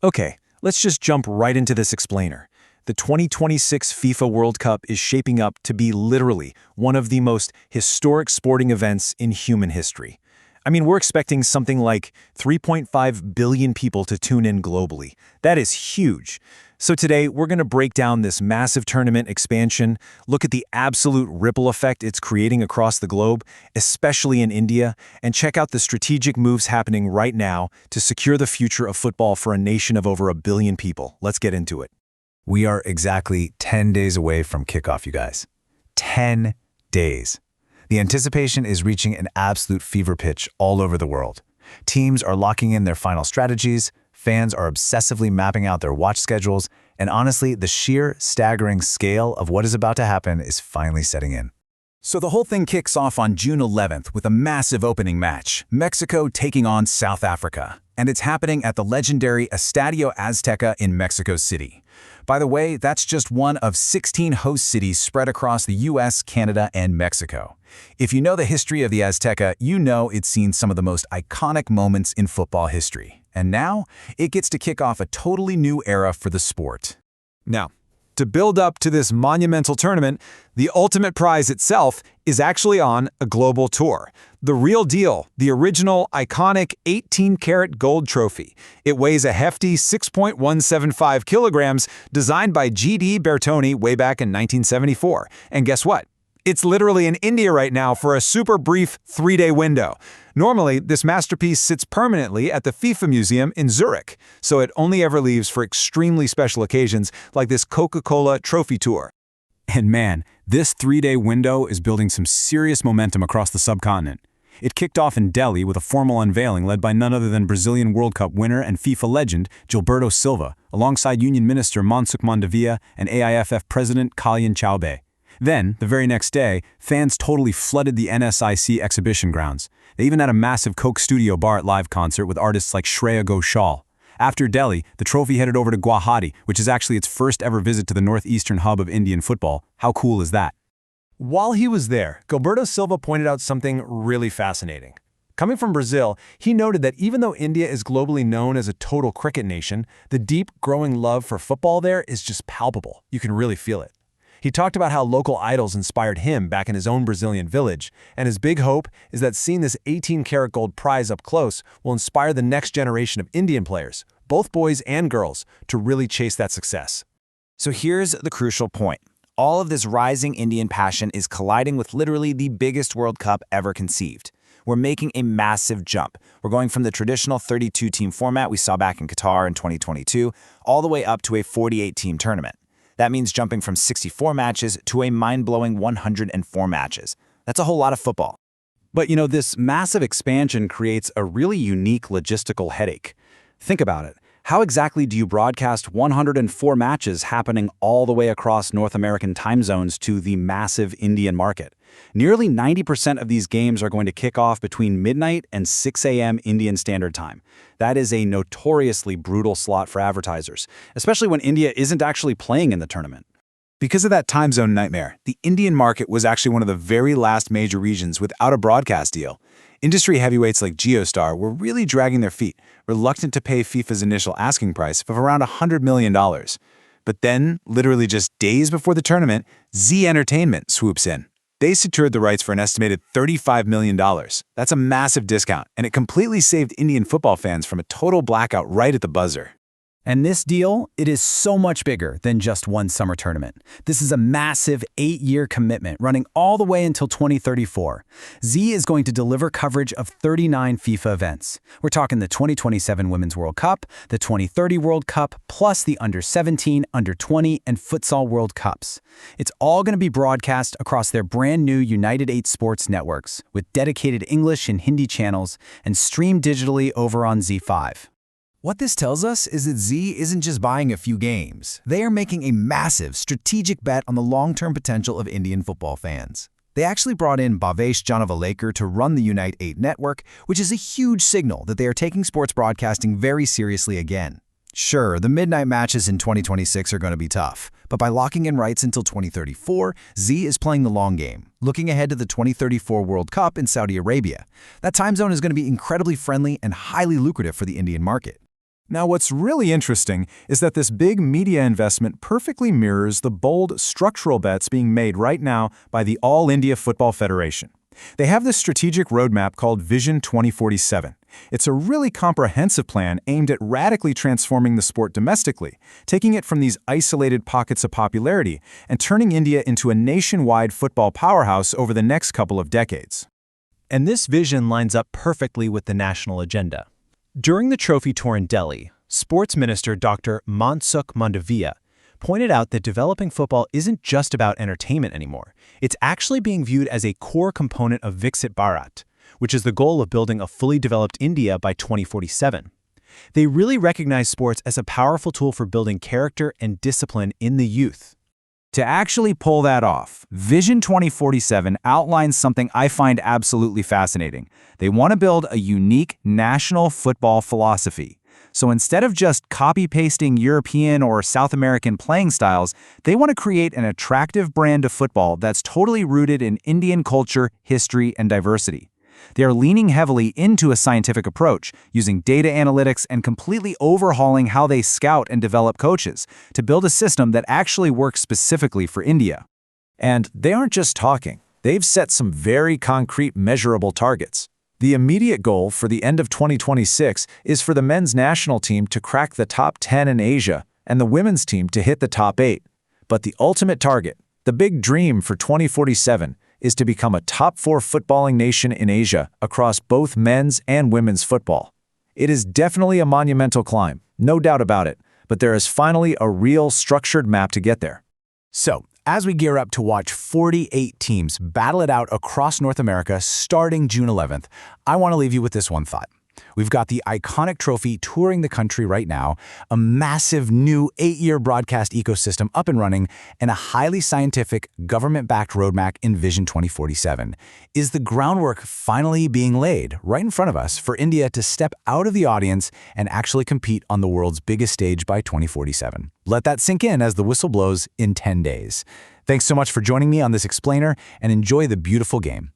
Okay, let's just jump right into this explainer. The 2026 FIFA World Cup is shaping up to be literally one of the most historic sporting events in human history. I mean, we're expecting something like 3.5 billion people to tune in globally. That is huge. So today, we're going to break down this massive tournament expansion, look at the absolute ripple effect it's creating across the globe, especially in India, and check out the strategic moves happening right now to secure the future of football for a nation of over a billion people. Let's get into it. We are exactly 10 days away from kickoff, you guys. 10 days. The anticipation is reaching an absolute fever pitch all over the world. Teams are locking in their final strategies, fans are obsessively mapping out their watch schedules, and honestly, the sheer, staggering scale of what is about to happen is finally setting in. So the whole thing kicks off on June 11th with a massive opening match, Mexico taking on South Africa. And it's happening at the legendary Estadio Azteca in Mexico City. By the way, that's just one of 16 host cities spread across the US, Canada, and Mexico. If you know the history of the Azteca, you know it's seen some of the most iconic moments in football history. And now, it gets to kick off a totally new era for the sport. Now, to build up to this monumental tournament, the ultimate prize itself is actually on a global tour. The real deal, the original, iconic 18-karat gold trophy. It weighs a hefty 6.175 kilograms, designed by G.D. Bertoni way back in 1974. And guess what? It's literally in India right now for a super brief 3-day window. Normally, this masterpiece sits permanently at the FIFA Museum in Zurich, so it only ever leaves for extremely special occasions like this Coca-Cola Trophy Tour. And man, this 3-day window is building some serious momentum across the subcontinent. It kicked off in Delhi with a formal unveiling led by none other than Brazilian World Cup winner and FIFA legend Gilberto Silva, alongside Union Minister Mansukh Mandavia and AIFF President Kalyan Chaubey. Then, the very next day, fans totally flooded the NSIC exhibition grounds. They even had a massive Coke Studio Bar at live concert with artists like Shreya Ghoshal. After Delhi, the trophy headed over to Guwahati, which is actually its first ever visit to the northeastern hub of Indian football. How cool is that? While he was there, Gilberto Silva pointed out something really fascinating. Coming from Brazil, he noted that even though India is globally known as a total cricket nation, the deep, growing love for football there is just palpable. You can really feel it. He talked about how local idols inspired him back in his own Brazilian village, and his big hope is that seeing this 18-karat gold prize up close will inspire the next generation of Indian players, both boys and girls, to really chase that success. So here's the crucial point. All of this rising Indian passion is colliding with literally the biggest World Cup ever conceived. We're making a massive jump. We're going from the traditional 32-team format we saw back in Qatar in 2022 all the way up to a 48-team tournament. That means jumping from 64 matches to a mind-blowing 104 matches. That's a whole lot of football. But this massive expansion creates a really unique logistical headache. Think about it. How exactly do you broadcast 104 matches happening all the way across North American time zones to the massive Indian market? Nearly 90% of these games are going to kick off between midnight and 6 a.m. Indian Standard Time. That is a notoriously brutal slot for advertisers, especially when India isn't actually playing in the tournament. Because of that time zone nightmare, the Indian market was actually one of the very last major regions without a broadcast deal. Industry heavyweights like JioStar were really dragging their feet, reluctant to pay FIFA's initial asking price of around $100 million. But then, literally just days before the tournament, Z Entertainment swoops in. They secured the rights for an estimated $35 million. That's a massive discount, and it completely saved Indian football fans from a total blackout right at the buzzer. And this deal, it is so much bigger than just one summer tournament. This is a massive 8-year commitment running all the way until 2034. Z is going to deliver coverage of 39 FIFA events. We're talking the 2027 Women's World Cup, the 2030 World Cup, plus the Under-17, Under-20, and Futsal World Cups. It's all going to be broadcast across their brand new United 8 Sports networks with dedicated English and Hindi channels and streamed digitally over on Z5. What this tells us is that Z isn't just buying a few games. They are making a massive, strategic bet on the long-term potential of Indian football fans. They actually brought in Bhavesh Janavalekar to run the Unite 8 network, which is a huge signal that they are taking sports broadcasting very seriously again. Sure, the midnight matches in 2026 are going to be tough, but by locking in rights until 2034, Z is playing the long game, looking ahead to the 2034 World Cup in Saudi Arabia. That time zone is going to be incredibly friendly and highly lucrative for the Indian market. Now, what's really interesting is that this big media investment perfectly mirrors the bold structural bets being made right now by the All India Football Federation. They have this strategic roadmap called Vision 2047. It's a really comprehensive plan aimed at radically transforming the sport domestically, taking it from these isolated pockets of popularity and turning India into a nationwide football powerhouse over the next couple of decades. And this vision lines up perfectly with the national agenda. During the trophy tour in Delhi, Sports Minister Dr. Mansukh Mandaviya pointed out that developing football isn't just about entertainment anymore. It's actually being viewed as a core component of Viksit Bharat, which is the goal of building a fully developed India by 2047. They really recognize sports as a powerful tool for building character and discipline in the youth. To actually pull that off, Vision 2047 outlines something I find absolutely fascinating. They want to build a unique national football philosophy. So instead of just copy-pasting European or South American playing styles, they want to create an attractive brand of football that's totally rooted in Indian culture, history, and diversity. They are leaning heavily into a scientific approach, using data analytics and completely overhauling how they scout and develop coaches to build a system that actually works specifically for India. And they aren't just talking. They've set some very concrete, measurable targets. The immediate goal for the end of 2026 is for the men's national team to crack the top 10 in Asia and the women's team to hit the top 8. But the ultimate target, the big dream for 2047, is to become a top 4 footballing nation in Asia across both men's and women's football. It is definitely a monumental climb, no doubt about it, but there is finally a real structured map to get there. So, as we gear up to watch 48 teams battle it out across North America starting June 11th, I want to leave you with this one thought. We've got the iconic trophy touring the country right now, a massive new 8-year broadcast ecosystem up and running, and a highly scientific, government-backed roadmap in Vision 2047. Is the groundwork finally being laid right in front of us for India to step out of the audience and actually compete on the world's biggest stage by 2047? Let that sink in as the whistle blows in 10 days. Thanks so much for joining me on this explainer, and enjoy the beautiful game.